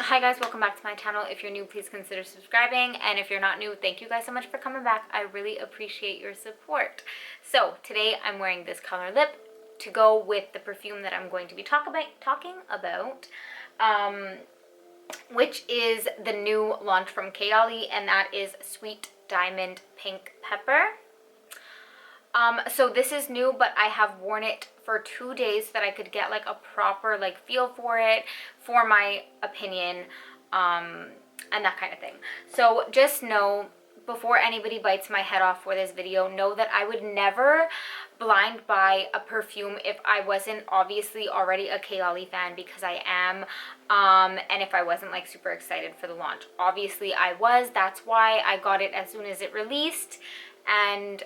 Hi guys, welcome back to my channel. If you're new, please consider subscribing, and if you're not new, thank you guys so much for coming back. I really appreciate your support. So today I'm wearing this color lip to go with the perfume that I'm going to be talking about, which is the new launch from Kayali, and that is Sweet Diamond Pink Pepper. So this is new, but I have worn it for 2 days so that I could get like a proper like feel for it, for my opinion, and that kind of thing. So just know, before anybody bites my head off for this video, know that I would never blind buy a perfume if I wasn't obviously already a Kayali fan, because I am, and if I wasn't like super excited for the launch. Obviously I was. That's why I got it as soon as it released. And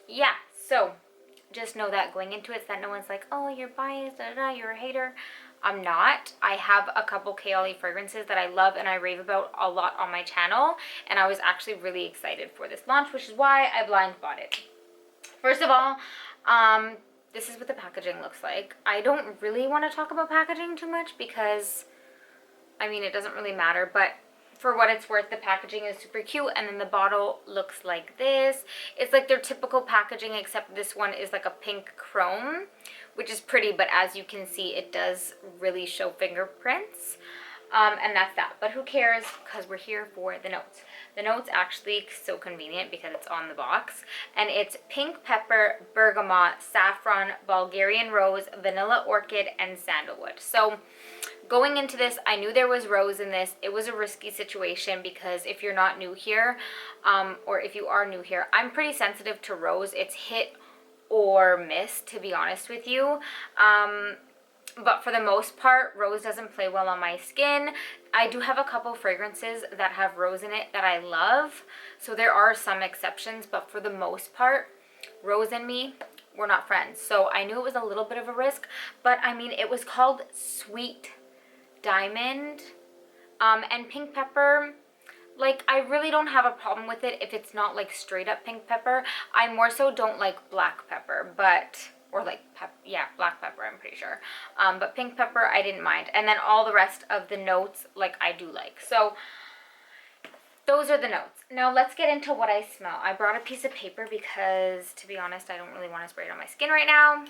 yeah, so just know that going into it, so that no one's like, oh, you're biased, you're a hater. I'm not. I have a couple Kayali fragrances that I love and I rave about a lot on my channel, and I was actually really excited for this launch, which is why I blind bought it. First of all, this is what the packaging looks like. I don't really want to talk about packaging too much because, I mean, it doesn't really matter, but for what it's worth, the packaging is super cute, and then the bottle looks like this. It's like their typical packaging, except this one is like a pink chrome, which is pretty, but as you can see, it does really show fingerprints. And that's that, but who cares, because we're here for the notes. The notes actually so convenient because it's on the box, and it's pink pepper, bergamot, saffron, Bulgarian rose, vanilla orchid, and sandalwood. So going into this, I knew there was rose in this. It was a risky situation because if you're not new here, or if you are new here, I'm pretty sensitive to rose. It's hit or miss, to be honest with you. But for the most part, rose doesn't play well on my skin. I do have a couple fragrances that have rose in it that I love, so there are some exceptions, but for the most part, rose and me, we're not friends. So I knew it was a little bit of a risk, but I mean, it was called Sweet Diamond, and pink pepper, like, I really don't have a problem with it if it's not like straight up pink pepper. I more so don't like black pepper, but, or like black pepper, I'm pretty sure, but pink pepper I didn't mind, and then all the rest of the notes, like, I do like. So those are the notes. Now let's get into what I smell. I brought a piece of paper because, to be honest, I don't really want to spray it on my skin right now,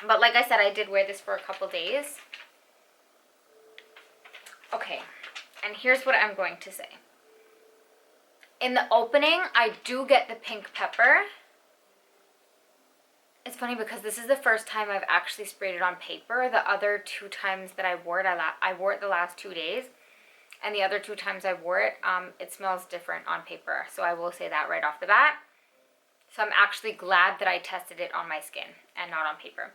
but like I said, I did wear this for a couple days. Okay, and here's what I'm going to say. In the opening, I do get the pink pepper. It's funny because this is the first time I've actually sprayed it on paper. The other 2 times that I wore it, I wore it the last 2 days. And the other 2 times I wore it, it smells different on paper. So I will say that right off the bat. So I'm actually glad that I tested it on my skin and not on paper.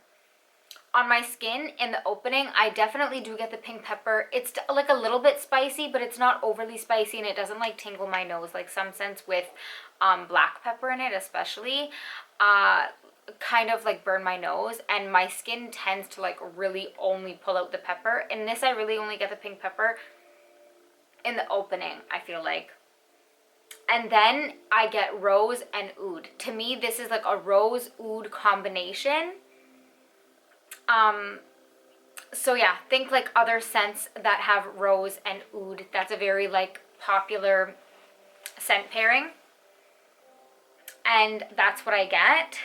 On my skin, in the opening, I definitely do get the pink pepper. It's like a little bit spicy, but it's not overly spicy, and it doesn't like tingle my nose like some scents with black pepper in it especially. Kind of like burn my nose, and my skin tends to like really only pull out the pepper. In this, I really only get the pink pepper in the opening, I feel like. And then I get rose and oud. To me, this is like a rose oud combination. So yeah, think like other scents that have rose and oud. That's a very like popular scent pairing, and that's what I get.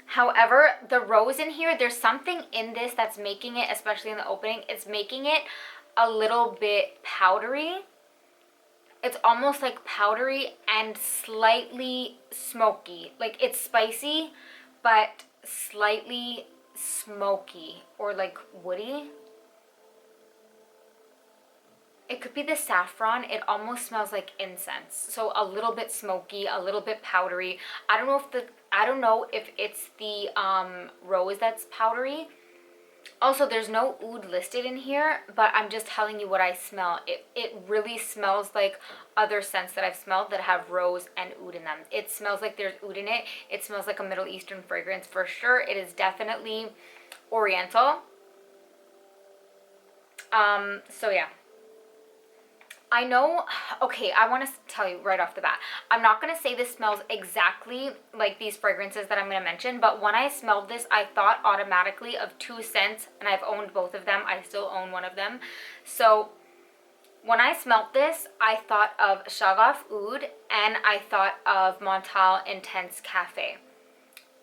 However, the rose in here, there's something in this that's making it, especially in the opening, it's making it a little bit powdery. It's almost like powdery and slightly smoky. Like, it's spicy, but slightly smoky or like woody. It could be the saffron. It almost smells like incense. So a little bit smoky, a little bit powdery. I don't know if it's the rose that's powdery. Also, there's no oud listed in here, but I'm just telling you what I smell. It really smells like other scents that I've smelled that have rose and oud in them. It smells like there's oud in it. It smells like a Middle Eastern fragrance for sure. It is definitely oriental. So yeah. I know, okay, I want to tell you right off the bat, I'm not going to say this smells exactly like these fragrances that I'm going to mention, but when I smelled this, I thought automatically of two scents, and I've owned both of them. I still own one of them. So when I smelled this, I thought of Shagaf Oud, and I thought of Montal Intense Cafe.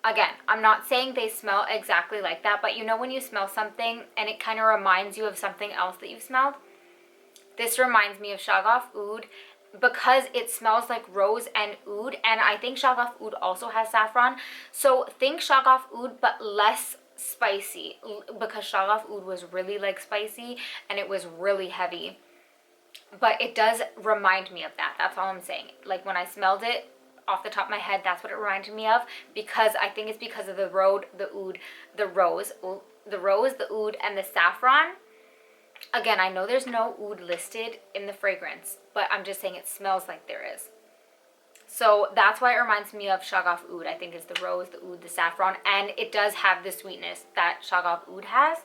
Again, I'm not saying they smell exactly like that, but you know when you smell something and it kind of reminds you of something else that you've smelled? This reminds me of Shagaf Oud because it smells like rose and oud, and I think Shagaf Oud also has saffron. So think Shagaf Oud but less spicy, because Shagaf Oud was really like spicy and it was really heavy. But it does remind me of that. That's all I'm saying. Like when I smelled it off the top of my head, that's what it reminded me of, because I think it's because of the rose, the oud, and the saffron. Again, I know there's no oud listed in the fragrance, but I'm just saying it smells like there is. So that's why it reminds me of Shagaf Oud. I think it's the rose, the oud, the saffron, and it does have the sweetness that Shagaf Oud has.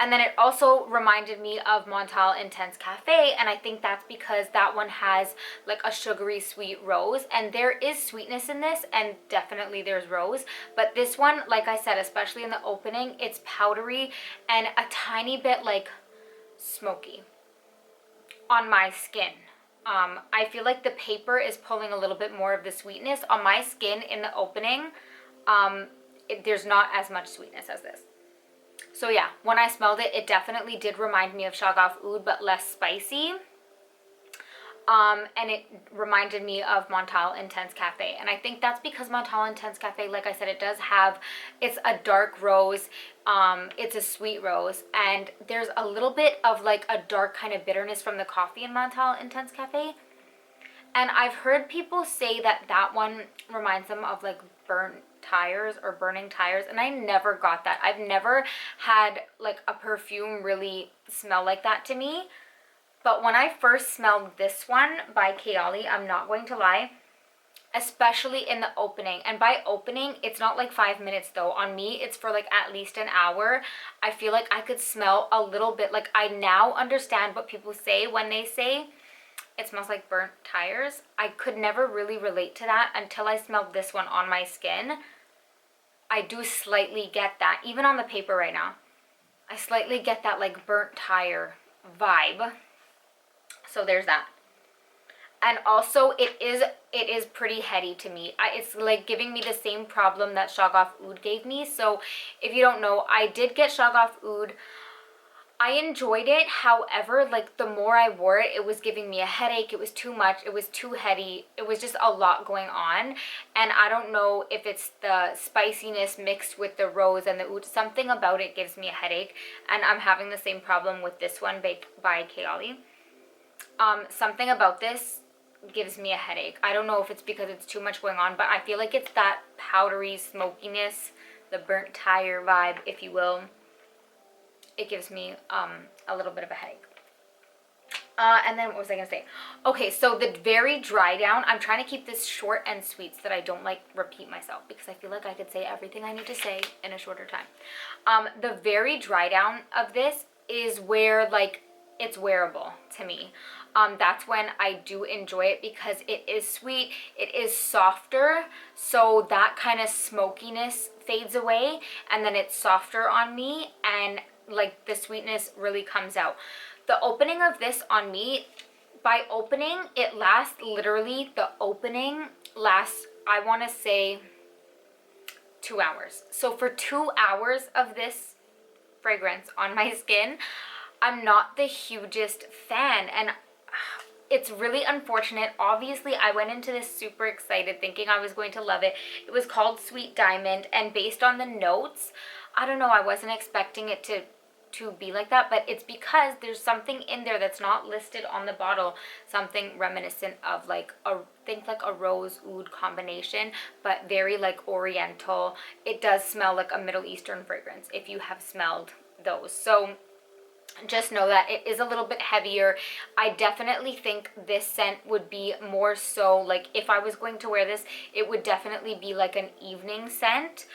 And then it also reminded me of Montal Intense Cafe, and I think that's because that one has like a sugary sweet rose, and there is sweetness in this, and definitely there's rose, but this one, like I said, especially in the opening, it's powdery and a tiny bit like smoky on my skin. I feel like the paper is pulling a little bit more of the sweetness. On my skin in the opening, there's not as much sweetness as this. So yeah, when I smelled it, it definitely did remind me of Shagaf Oud, but less spicy. And it reminded me of Montal Intense Cafe. And I think that's because Montal Intense Cafe, like I said, it does have, it's a dark rose, it's a sweet rose, and there's a little bit of like a dark kind of bitterness from the coffee in Montal Intense Cafe. And I've heard people say that that one reminds them of like burnt tires or burning tires, and I never got that. I've never had like a perfume really smell like that to me. But when I first smelled this one by Kayali, I'm not going to lie, especially in the opening. And by opening, it's not like 5 minutes though. On me, it's for like at least an hour. I feel like I could smell a little bit. Like I now understand what people say when they say it smells like burnt tires. I could never really relate to that until I smelled this one on my skin. I do slightly get that. Even on the paper right now, I slightly get that like burnt tire vibe. So there's that. And also it is pretty heady to me. It's like giving me the same problem that Shagaf Oud gave me. So if you don't know, I did get Shagaf Oud. I enjoyed it. However, like the more I wore it, it was giving me a headache. It was too much. It was too heady. It was just a lot going on. And I don't know if it's the spiciness mixed with the rose and the oud. Something about it gives me a headache. And I'm having the same problem with this one by Kayali. Something about this gives me a headache. I don't know if it's because it's too much going on, but I feel like it's that powdery smokiness, the burnt tire vibe, if you will. It gives me a little bit of a headache. And then what was I going to say? Okay, so the very dry down, I'm trying to keep this short and sweet so that I don't like repeat myself, because I feel like I could say everything I need to say in a shorter time. The very dry down of this is where like it's wearable to me. That's when I do enjoy it, because it is sweet, it is softer, so that kind of smokiness fades away, and then it's softer on me, and like the sweetness really comes out. The opening of this on me, by opening, it lasts literally, the opening lasts, I want to say 2 hours. So for 2 hours of this fragrance on my skin, I'm not the hugest fan, and it's really unfortunate. Obviously, I went into this super excited thinking I was going to love it. It was called Sweet Diamond, and based on the notes, I don't know, I wasn't expecting it to be like that, but it's because there's something in there that's not listed on the bottle, something reminiscent of like think like a rose oud combination, but very like oriental. It does smell like a Middle Eastern fragrance if you have smelled those. So just know that it is a little bit heavier. I definitely think this scent would be more so like, if I was going to wear this, it would definitely be like an evening scent.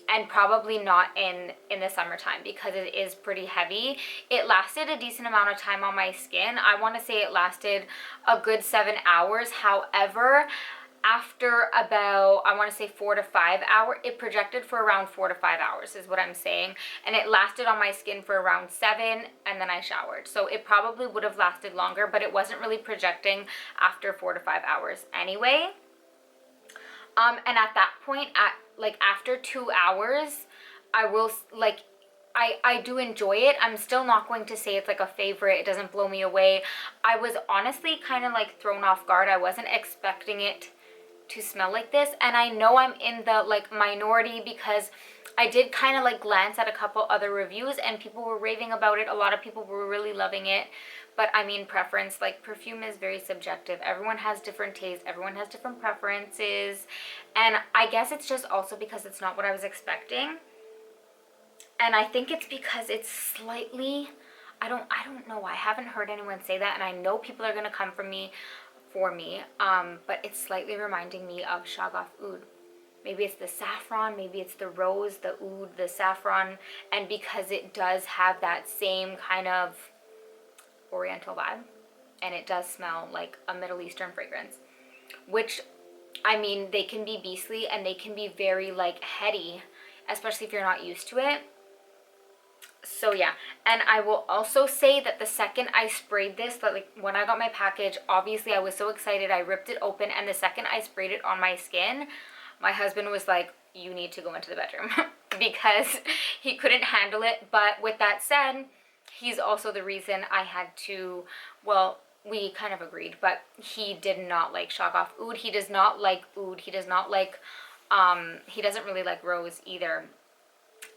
and probably not in the summertime because it is pretty heavy. It lasted a decent amount of time on my skin. I want to say it lasted a good 7 hours. However, after about, I want to say 4 to 5 hours, it projected for around 4 to 5 hours is what I'm saying, and it lasted on my skin for around 7, and then I showered. So it probably would have lasted longer, but it wasn't really projecting after 4 to 5 hours anyway. And at that point, at like after 2 hours, I will like, I do enjoy it. I'm still not going to say it's like a favorite. It doesn't blow me away. I was honestly kind of like thrown off guard. I wasn't expecting it to smell like this, and I know I'm in the like minority because I did kind of like glance at a couple other reviews and people were raving about it. A lot of people were really loving it, but I mean, preference, like perfume is very subjective. Everyone has different tastes, everyone has different preferences, and I guess it's just also because it's not what I was expecting. And I think it's because it's slightly, I don't know, I haven't heard anyone say that, and I know people are gonna come for me, but it's slightly reminding me of Shagaf Oud. Maybe it's the saffron, maybe it's the rose, the oud, the saffron, and because it does have that same kind of oriental vibe, and it does smell like a Middle Eastern fragrance, which, I mean, they can be beastly and they can be very like heady, especially if you're not used to it. So yeah, and I will also say that the second I sprayed this, that like when I got my package, obviously I was so excited, I ripped it open, and the second I sprayed it on my skin, my husband was like, you need to go into the bedroom because he couldn't handle it. But with that said, he's also the reason I had to, well, we kind of agreed, but he did not like Shagaf Oud. He does not like oud. He does not like, he doesn't really like rose either.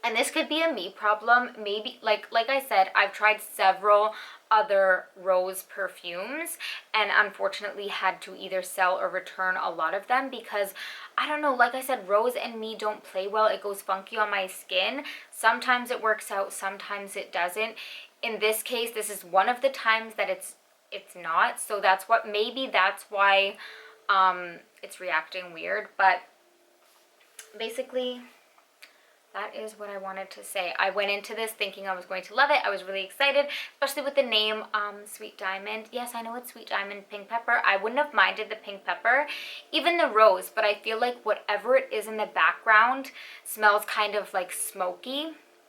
And this could be a me problem. Maybe, like I said, I've tried several other rose perfumes and unfortunately had to either sell or return a lot of them because, I don't know, like I said, rose and me don't play well. It goes funky on my skin. Sometimes it works out, sometimes it doesn't. In this case, this is one of the times that it's not. So that's what, maybe that's why it's reacting weird. But basically, that is what I wanted to say. I went into this thinking I was going to love it. I was really excited, especially with the name Sweet Diamond. Yes, I know it's Sweet Diamond Pink Pepper. I wouldn't have minded the pink pepper, even the rose, but I feel like whatever it is in the background smells kind of like smoky,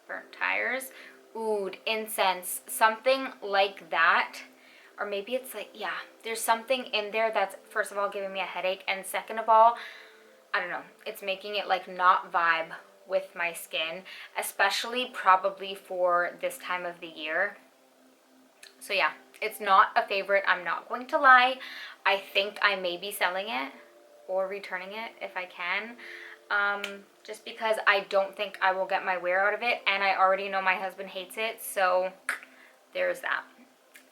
burnt tires, oud, incense, something like that. Or maybe it's like, yeah, there's something in there that's, first of all, giving me a headache, and second of all, I don't know, it's making it like not vibe with my skin, especially probably for this time of the year. So yeah, it's not a favorite, I'm not going to lie. I think I may be selling it or returning it if I can, just because I don't think I will get my wear out of it, and I already know my husband hates it, so there's that.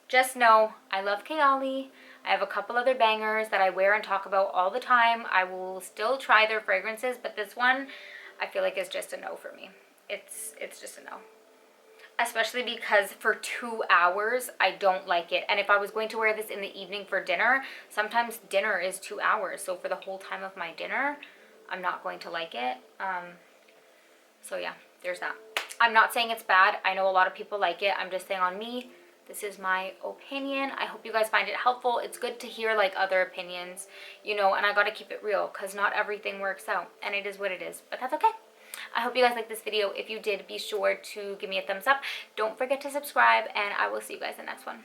Just know I love Kayali. I have a couple other bangers that I wear and talk about all the time. I will still try their fragrances, but this one I feel like is just a no for me. It's just a no. Especially because for 2 hours, I don't like it. And if I was going to wear this in the evening for dinner, sometimes dinner is 2 hours. So for the whole time of my dinner, I'm not going to like it. So yeah, there's that. I'm not saying it's bad. I know a lot of people like it. I'm just saying on me, this is my opinion. I hope you guys find it helpful. It's good to hear like other opinions, you know, and I gotta keep it real because not everything works out, and it is what it is, but that's okay. I hope you guys liked this video. If you did, be sure to give me a thumbs up. Don't forget to subscribe, and I will see you guys in the next one.